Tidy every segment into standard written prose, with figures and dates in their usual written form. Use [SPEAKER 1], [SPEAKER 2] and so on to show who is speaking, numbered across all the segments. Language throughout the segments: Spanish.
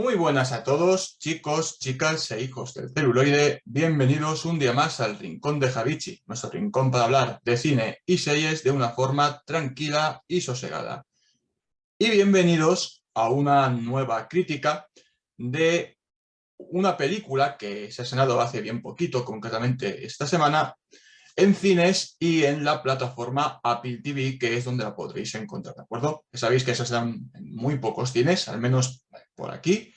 [SPEAKER 1] Muy buenas a todos, chicos, chicas e hijos del celuloide. Bienvenidos un día más al Rincón de Javichi, nuestro rincón para hablar de cine y series de una forma tranquila y sosegada. Y bienvenidos a una nueva crítica de una película que se ha estrenado hace bien poquito, concretamente esta semana, en cines y en la plataforma Apple TV, que es donde la podréis encontrar, ¿de acuerdo? Sabéis que se están en muy pocos cines, al menos por aquí,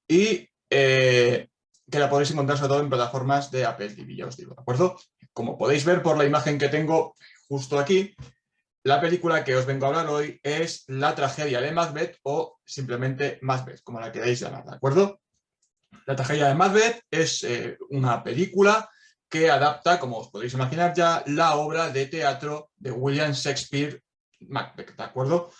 [SPEAKER 1] y que la podéis encontrar sobre todo en plataformas de Apple TV, ya os digo, ¿de acuerdo? Como podéis ver por la imagen que tengo justo aquí, la película que os vengo a hablar hoy es La tragedia de Macbeth o simplemente Macbeth, como la queráis llamar, ¿de acuerdo? La tragedia de Macbeth es una película que adapta, como os podéis imaginar ya, la obra de teatro de William Shakespeare, Macbeth, ¿de acuerdo?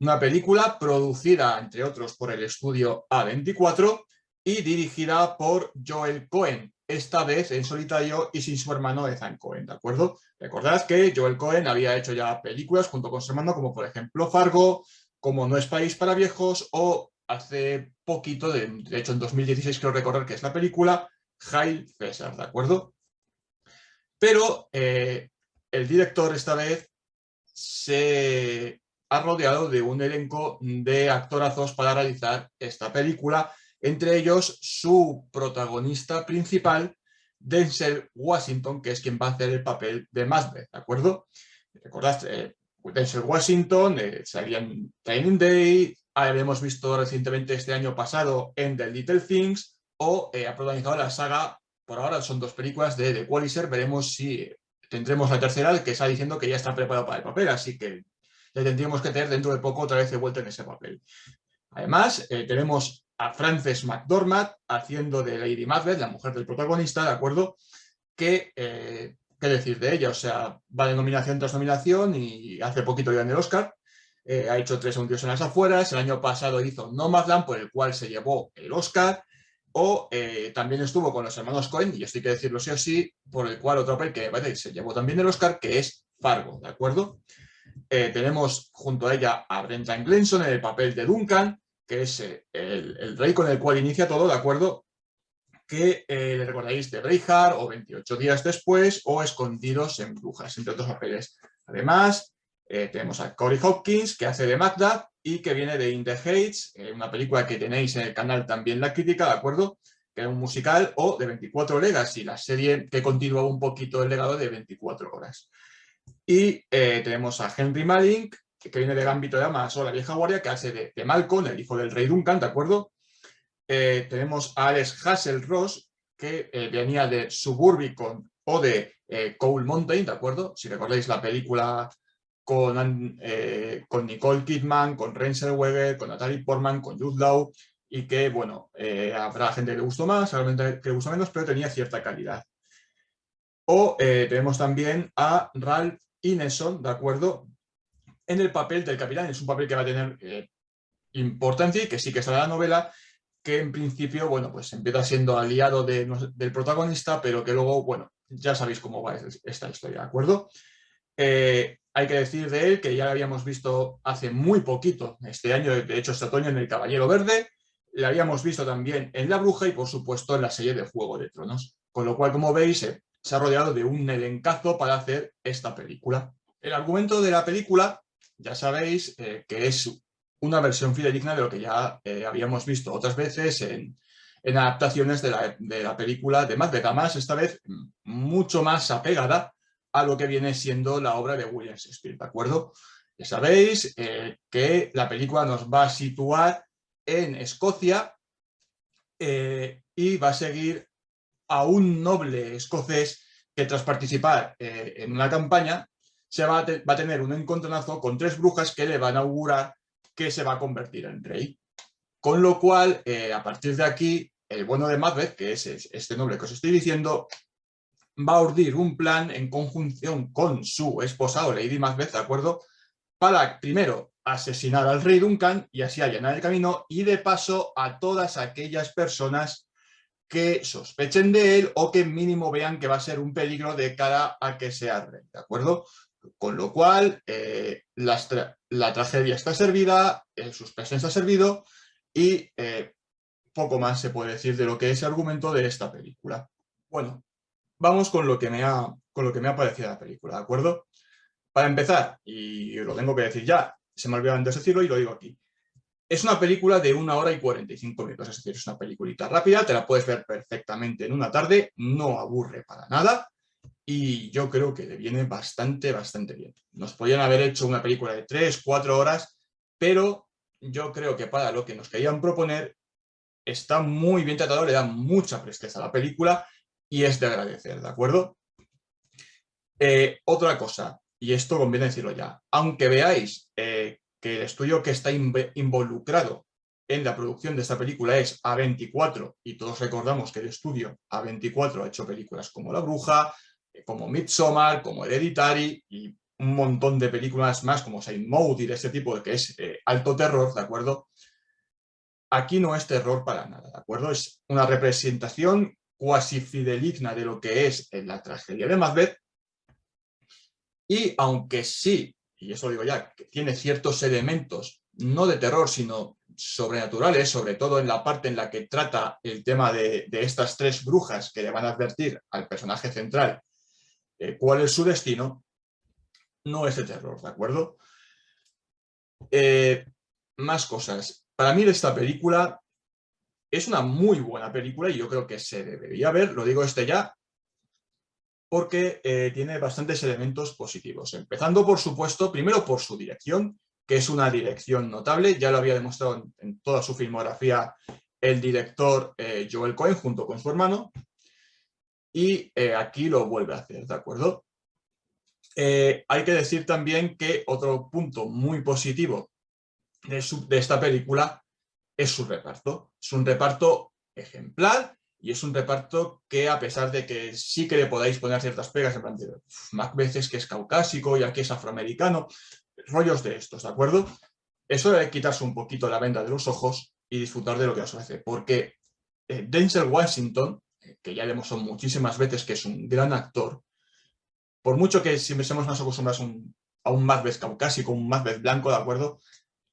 [SPEAKER 1] Una película producida, entre otros, por el estudio A24 y dirigida por Joel Cohen, esta vez en solitario y sin su hermano Ethan Cohen, ¿de acuerdo? Recordad que Joel Cohen había hecho ya películas junto con su hermano, como por ejemplo Fargo, como No es país para viejos, o hace poquito, de hecho en 2016 creo recordar que es la película, Hail César, ¿de acuerdo? Pero el director esta vez se ha rodeado de un elenco de actorazos para realizar esta película, entre ellos su protagonista principal, Denzel Washington, que es quien va a hacer el papel de Macbeth, ¿de acuerdo? ¿Recordad? Denzel Washington salía en Training Day, habíamos visto recientemente este año pasado en The Little Things, o ha protagonizado la saga, por ahora son dos películas de The Qualizer, veremos si tendremos la tercera, que está diciendo que ya está preparado para el papel, así que le tendríamos que tener dentro de poco otra vez de vuelta en ese papel. Además, tenemos a Frances McDormand haciendo de Lady Macbeth, la mujer del protagonista, ¿de acuerdo? Que, ¿qué decir de ella? O sea, va de nominación tras nominación y hace poquito ya en el Oscar. Ha hecho 3 anuncios en las afueras. El año pasado hizo Nomadland, por el cual se llevó el Oscar. O también estuvo con los hermanos Coen, y esto hay que decirlo sí o sí, por el cual otro papel que se llevó también el Oscar, que es Fargo, ¿de acuerdo? Tenemos junto a ella a Brendan Gleeson en el papel de Duncan, que es el rey con el cual inicia todo, ¿de acuerdo? Que le recordaréis de Braveheart o 28 días después o Escondidos en Brujas, entre otros papeles. Además, tenemos a Corey Hopkins, que hace de Macduff y que viene de In the Heights, una película que tenéis en el canal también La Crítica, ¿de acuerdo? Que es un musical, o de 24 Legacy, la serie que continúa un poquito el legado de 24 horas. Y tenemos a Henry Malink, que viene de Gambito de Damas o La Vieja Guardia, que hace de Malcolm, el hijo del rey Duncan, ¿de acuerdo? Tenemos a Alex Hasselross, que venía de Suburbicon o de Coal Mountain, ¿de acuerdo? Si recordáis la película con Nicole Kidman, con Renée Weger, con Natalie Portman, con Jude Law, y que, bueno, habrá gente que le gustó más, habrá gente que le gustó menos, pero tenía cierta calidad. O tenemos también a Ralph Ineson, ¿de acuerdo? En el papel del capitán, es un papel que va a tener importancia y que sí que sale la novela, que en principio, bueno, pues empieza siendo aliado del protagonista, pero que luego, bueno, ya sabéis cómo va esta historia, ¿de acuerdo? Hay que decir de él que ya lo habíamos visto hace muy poquito, este año, de hecho este otoño, en El Caballero Verde, le habíamos visto también en La Bruja y, por supuesto, en la serie de Juego de Tronos. Con lo cual, como veis, se ha rodeado de un elencazo para hacer esta película. El argumento de la película, ya sabéis, que es una versión fidedigna de lo que ya habíamos visto otras veces en adaptaciones de la película de Macbeth, además esta vez mucho más apegada a lo que viene siendo la obra de William Shakespeare, ¿de acuerdo? Ya sabéis que la película nos va a situar en Escocia y va a seguir a un noble escocés que, tras participar en una campaña, va a tener un encontronazo con 3 brujas que le van a augurar que se va a convertir en rey. Con lo cual, a partir de aquí, el bueno de Macbeth, que es este noble que os estoy diciendo, va a urdir un plan en conjunción con su esposa, o Lady Macbeth, ¿de acuerdo? Para, primero, asesinar al rey Duncan y así allanar el camino, y de paso a todas aquellas personas que sospechen de él o que mínimo vean que va a ser un peligro de cara a que sea rey, ¿de acuerdo? Con lo cual, la tragedia está servida, el suspense está servido y poco más se puede decir de lo que es el argumento de esta película. Bueno, vamos con lo que me ha parecido la película, ¿de acuerdo? Para empezar, y lo tengo que decir ya, se me olvidó antes decirlo y lo digo aquí. Es una película de 1 hora y 45 minutos, es decir, es una peliculita rápida, te la puedes ver perfectamente en una tarde, no aburre para nada y yo creo que le viene bastante bien. Nos podían haber hecho una película de 3, 4 horas, pero yo creo que para lo que nos querían proponer está muy bien tratado, le da mucha presteza a la película y es de agradecer, ¿de acuerdo? Otra cosa, y esto conviene decirlo ya, aunque veáis que el estudio que está involucrado en la producción de esta película es A24, y todos recordamos que el estudio A24 ha hecho películas como La Bruja, como Midsommar, como Hereditary, y un montón de películas más como Saint Maud y de este tipo, que es alto terror, ¿de acuerdo? Aquí no es terror para nada, ¿de acuerdo? Es una representación cuasi fidedigna de lo que es la tragedia de Macbeth, y aunque sí, y eso digo ya, que tiene ciertos elementos, no de terror, sino sobrenaturales, sobre todo en la parte en la que trata el tema de estas 3 brujas que le van a advertir al personaje central cuál es su destino, no es de terror, ¿de acuerdo? Más cosas. Para mí esta película es una muy buena película y yo creo que se debería ver, lo digo ya, porque tiene bastantes elementos positivos. Empezando, por supuesto, primero por su dirección, que es una dirección notable. Ya lo había demostrado en toda su filmografía el director Joel Cohen junto con su hermano. Y aquí lo vuelve a hacer, ¿de acuerdo? Hay que decir también que otro punto muy positivo de esta película es su reparto. Es un reparto ejemplar y es un reparto que, a pesar de que sí que le podáis poner ciertas pegas, en plan de Macbeth es que es caucásico y aquí es afroamericano, rollos de estos, ¿de acuerdo? Eso debe quitarse un poquito la venda de los ojos y disfrutar de lo que os ofrece, porque Denzel Washington, que ya le hemos oído muchísimas veces que es un gran actor, por mucho que siempre seamos más acostumbrados a un Macbeth caucásico, un Macbeth blanco, ¿de acuerdo?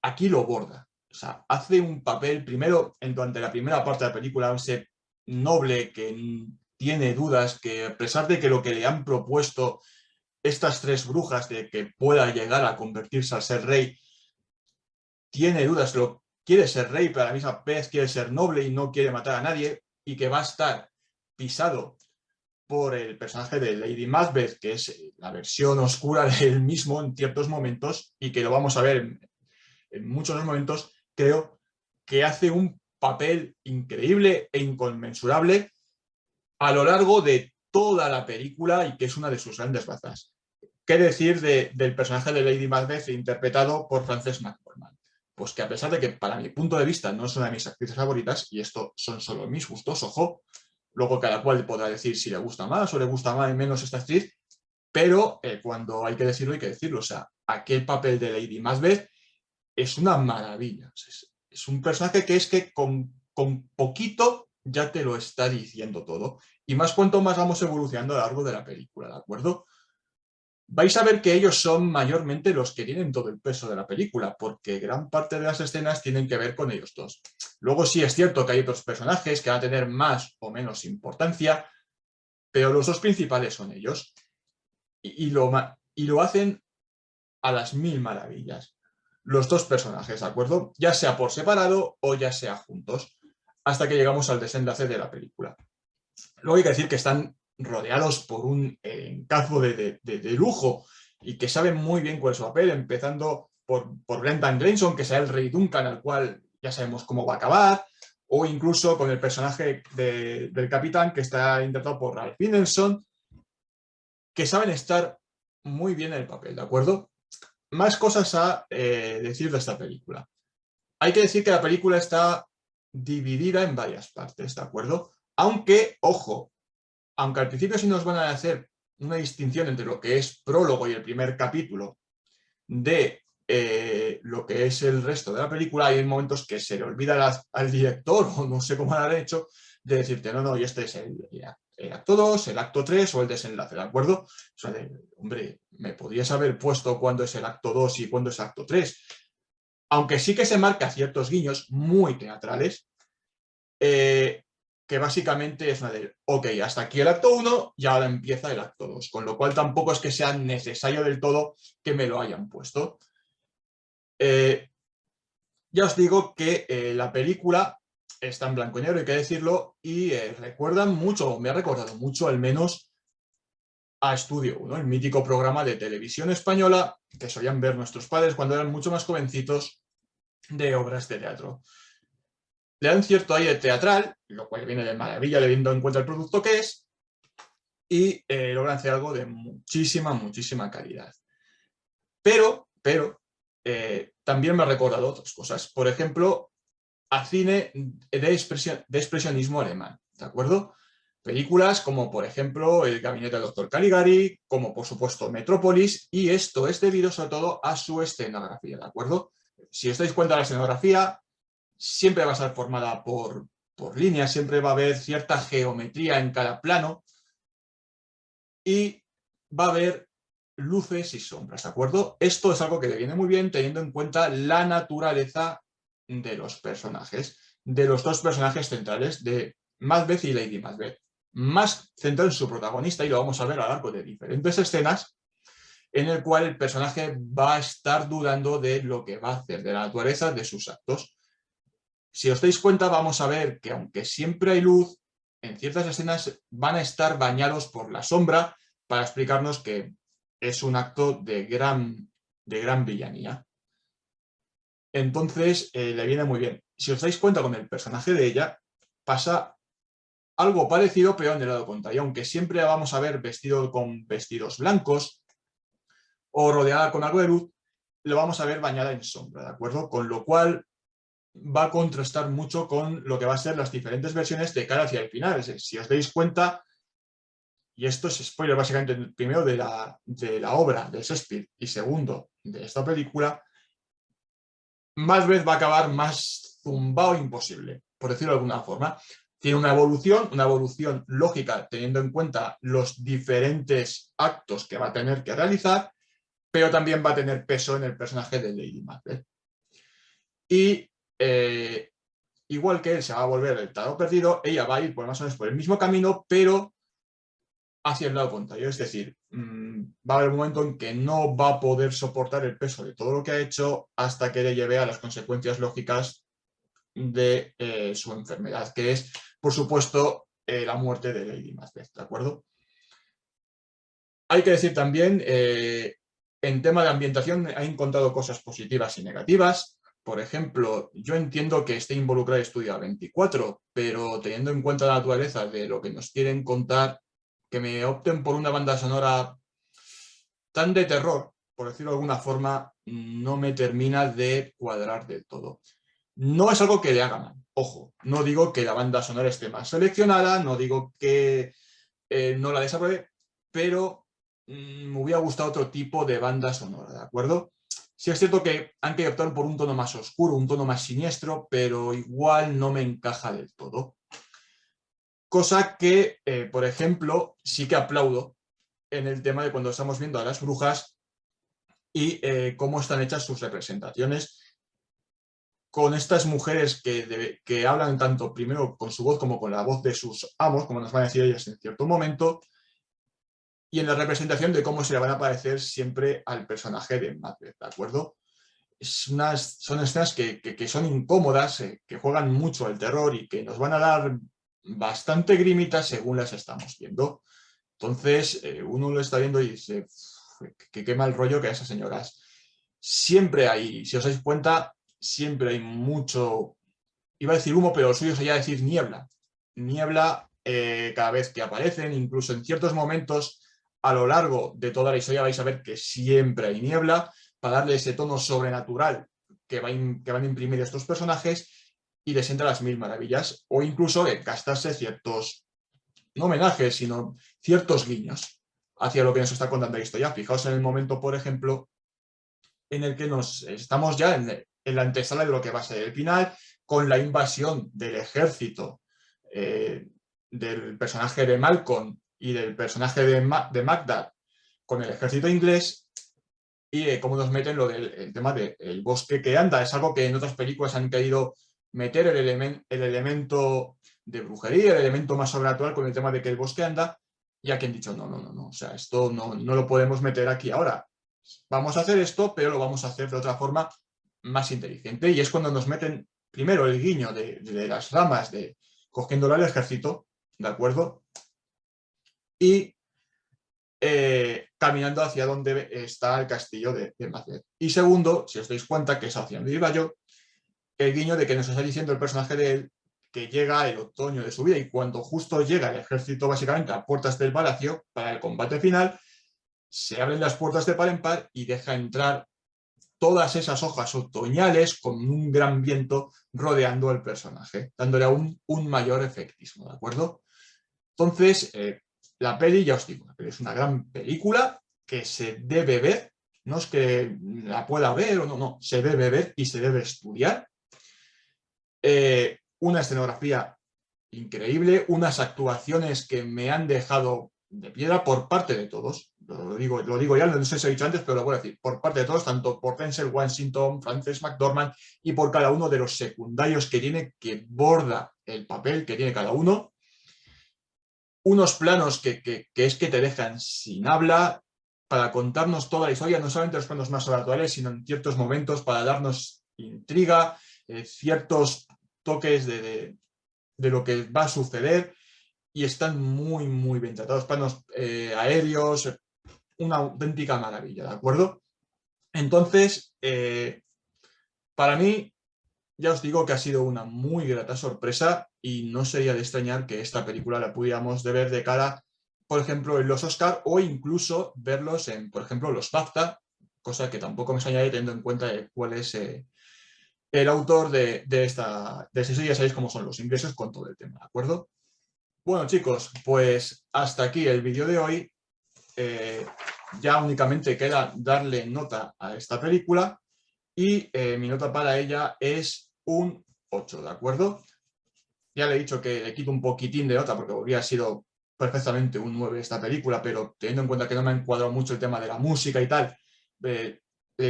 [SPEAKER 1] Aquí lo borda. O sea, hace un papel, primero, durante la primera parte de la película, ese noble que tiene dudas, que a pesar de que lo que le han propuesto estas 3 brujas de que pueda llegar a convertirse al ser rey, tiene dudas, quiere ser rey, pero a la misma vez quiere ser noble y no quiere matar a nadie, y que va a estar pisado por el personaje de Lady Macbeth, que es la versión oscura de él mismo en ciertos momentos, y que lo vamos a ver en muchos momentos, creo que hace un papel increíble e inconmensurable a lo largo de toda la película y que es una de sus grandes bazas. ¿Qué decir del personaje de Lady Macbeth interpretado por Frances McDormand? Pues que, a pesar de que para mi punto de vista no es una de mis actrices favoritas, y esto son solo mis gustos, ojo, luego cada cual podrá decir si le gusta más o le gusta más y menos esta actriz, pero cuando hay que decirlo, hay que decirlo. O sea, aquel papel de Lady Macbeth es una maravilla. Es un personaje que es que con poquito ya te lo está diciendo todo. Y más cuanto más vamos evolucionando a lo largo de la película, ¿de acuerdo? Vais a ver que ellos son mayormente los que tienen todo el peso de la película, porque gran parte de las escenas tienen que ver con ellos dos. Luego sí es cierto que hay otros personajes que van a tener más o menos importancia, pero los 2 principales son ellos. Y lo hacen a las 1000 maravillas. Los 2 personajes, ¿de acuerdo? Ya sea por separado o ya sea juntos, hasta que llegamos al desenlace de la película. Luego hay que decir que están rodeados por un encazo de lujo y que saben muy bien cuál es su papel, empezando por Brendan Gleeson, que será el Rey Duncan, al cual ya sabemos cómo va a acabar, o incluso con el personaje del capitán, que está interpretado por Ralph Ineson, que saben estar muy bien en el papel, ¿de acuerdo? Más cosas a decir de esta película. Hay que decir que la película está dividida en varias partes, ¿de acuerdo? Aunque, ojo, aunque al principio sí nos van a hacer una distinción entre lo que es prólogo y el primer capítulo de lo que es el resto de la película, hay momentos que se le olvida al director, o no sé cómo lo han hecho, de decirte, no, y este es el acto 2, el acto 3 o el desenlace, ¿de acuerdo? O sea, hombre, me podrías haber puesto cuándo es el acto 2 y cuándo es el acto 3. Aunque sí que se marca ciertos guiños muy teatrales, que básicamente es una de, ok, hasta aquí el acto 1 y ahora empieza el acto 2, con lo cual tampoco es que sea necesario del todo que me lo hayan puesto. Ya os digo que la película está en blanco y negro, hay que decirlo, y recuerdan mucho, me ha recordado mucho al menos a Estudio 1, el mítico programa de televisión española que solían ver nuestros padres cuando eran mucho más jovencitos, de obras de teatro. Le dan cierto aire teatral, lo cual viene de maravilla teniendo en cuenta el producto que es, y logran hacer algo de muchísima calidad. Pero también me ha recordado otras cosas. Por ejemplo, a cine de expresionismo alemán, ¿de acuerdo? Películas como, por ejemplo, El gabinete del Dr. Caligari, como, por supuesto, Metrópolis, y esto es debido, sobre todo, a su escenografía, ¿de acuerdo? Si os dais cuenta, la escenografía siempre va a estar formada por líneas, siempre va a haber cierta geometría en cada plano, y va a haber luces y sombras, ¿de acuerdo? Esto es algo que le viene muy bien teniendo en cuenta la naturaleza de los personajes, de los dos personajes centrales de Macbeth y Lady Macbeth, más centrado en su protagonista, y lo vamos a ver a lo largo de diferentes escenas, en el cual el personaje va a estar dudando de lo que va a hacer, de la naturaleza de sus actos. Si os dais cuenta, vamos a ver que aunque siempre hay luz, en ciertas escenas van a estar bañados por la sombra para explicarnos que es un acto de gran villanía. Entonces, le viene muy bien. Si os dais cuenta, con el personaje de ella pasa algo parecido, pero en el lado contrario. Aunque siempre la vamos a ver vestido con vestidos blancos o rodeada con algo de luz, lo vamos a ver bañada en sombra, ¿de acuerdo? Con lo cual va a contrastar mucho con lo que va a ser las diferentes versiones de cara hacia el final. Es decir, si os dais cuenta, y esto es spoiler básicamente, primero de la obra de Shakespeare y segundo de esta película, Macbeth va a acabar más zumbao imposible, por decirlo de alguna forma. Tiene una evolución lógica teniendo en cuenta los diferentes actos que va a tener que realizar, pero también va a tener peso en el personaje de Lady Macbeth. Y igual que él se va a volver el tarot perdido, ella va a ir más o menos por el mismo camino, pero hacia el lado contrario. Es decir, va a haber un momento en que no va a poder soportar el peso de todo lo que ha hecho hasta que le lleve a las consecuencias lógicas de su enfermedad, que es, por supuesto, la muerte de Lady Macbeth, ¿de acuerdo? Hay que decir también, en tema de ambientación, he encontrado cosas positivas y negativas. Por ejemplo, yo entiendo que esté involucrado Estudio A24, pero teniendo en cuenta la naturaleza de lo que nos quieren contar, que me opten por una banda sonora tan de terror, por decirlo de alguna forma, no me termina de cuadrar del todo. No es algo que le haga mal, ojo, no digo que la banda sonora esté más seleccionada, no digo que no la desapruebe, pero me hubiera gustado otro tipo de banda sonora, ¿de acuerdo? Sí es cierto que han querido optar por un tono más oscuro, un tono más siniestro, pero igual no me encaja del todo. Cosa que, por ejemplo, sí que aplaudo en el tema de cuando estamos viendo a las brujas y cómo están hechas sus representaciones con estas mujeres que hablan tanto primero con su voz como con la voz de sus amos, como nos van a decir ellas en cierto momento, y en la representación de cómo se le van a parecer siempre al personaje de Macbeth, ¿de acuerdo? Son escenas que son incómodas, que juegan mucho al terror y que nos van a dar bastante grimitas según las estamos viendo. Entonces, uno lo está viendo y dice, que qué mal rollo que a esas señoras. Siempre hay, si os dais cuenta, siempre hay mucho, iba a decir humo, pero lo suyo sería decir niebla. Niebla cada vez que aparecen, incluso en ciertos momentos a lo largo de toda la historia vais a ver que siempre hay niebla para darle ese tono sobrenatural que van a imprimir estos personajes y les entra las mil maravillas, o incluso gastarse ciertos, no homenajes, sino ciertos guiños hacia lo que nos está contando la historia. Fijaos en el momento, por ejemplo, en el que nos estamos ya en la antesala de lo que va a ser el final, con la invasión del ejército del personaje de Malcolm y del personaje de Macduff con el ejército inglés, y cómo nos meten lo del el tema del bosque que anda. Es algo que en otras películas han querido meter el elemento de brujería, el elemento más sobrenatural con el tema de que el bosque anda, y aquí han dicho, no, o sea, esto no lo podemos meter aquí ahora. Vamos a hacer esto, pero lo vamos a hacer de otra forma más inteligente, y es cuando nos meten primero el guiño de las ramas de cogiéndole al ejército, ¿de acuerdo? Y caminando hacia donde está el castillo de Macbeth. Y segundo, si os dais cuenta que es hacia donde iba yo, el guiño de que nos está diciendo el personaje de él que llega el otoño de su vida, y cuando justo llega el ejército básicamente a puertas del palacio para el combate final, se abren las puertas de par en par y deja entrar todas esas hojas otoñales con un gran viento rodeando al personaje, dándole aún un mayor efectismo, ¿de acuerdo? Entonces, la peli, ya os digo, es una gran película que se debe ver, no es que la pueda ver o no, se debe ver y se debe estudiar. Una escenografía increíble, unas actuaciones que me han dejado de piedra por parte de todos. Lo digo ya, no sé si he dicho antes, pero lo voy a decir, por parte de todos, tanto por Denzel Washington, Frances McDormand y por cada uno de los secundarios que tiene, que borda el papel que tiene cada uno. Unos planos que es que te dejan sin habla para contarnos toda la historia, no solamente los planos más sobrenaturales, sino en ciertos momentos para darnos intriga, ciertos toques de lo que va a suceder, y están muy bien tratados, planos aéreos, una auténtica maravilla, ¿de acuerdo? Entonces, para mí, ya os digo que ha sido una muy grata sorpresa, y no sería de extrañar que esta película la pudiéramos de ver de cara, por ejemplo, en los Oscar, o incluso verlos en, por ejemplo, los BAFTA, cosa que tampoco me extrañaría teniendo en cuenta cuál es el autor de esta serie. Ya sabéis cómo son los ingleses con todo el tema, ¿de acuerdo? Bueno, chicos, pues hasta aquí el vídeo de hoy. Ya únicamente queda darle nota a esta película, y mi nota para ella es un 8, ¿de acuerdo? Ya le he dicho que le quito un poquitín de nota porque hubiera sido perfectamente un 9 esta película, pero teniendo en cuenta que no me ha encuadrado mucho el tema de la música y tal, le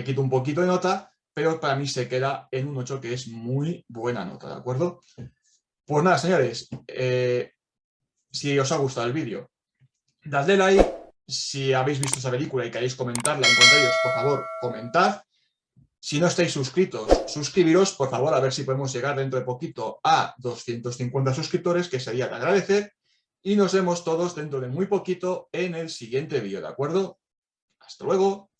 [SPEAKER 1] quito un poquito de nota, pero para mí se queda en un 8, que es muy buena nota, ¿de acuerdo? Pues nada, señores, si os ha gustado el vídeo, dadle like. Si habéis visto esa película y queréis comentarla en comentarios, por favor, comentad. Si no estáis suscritos, suscribiros, por favor, a ver si podemos llegar dentro de poquito a 250 suscriptores, que sería de agradecer. Y nos vemos todos dentro de muy poquito en el siguiente vídeo, ¿de acuerdo? Hasta luego.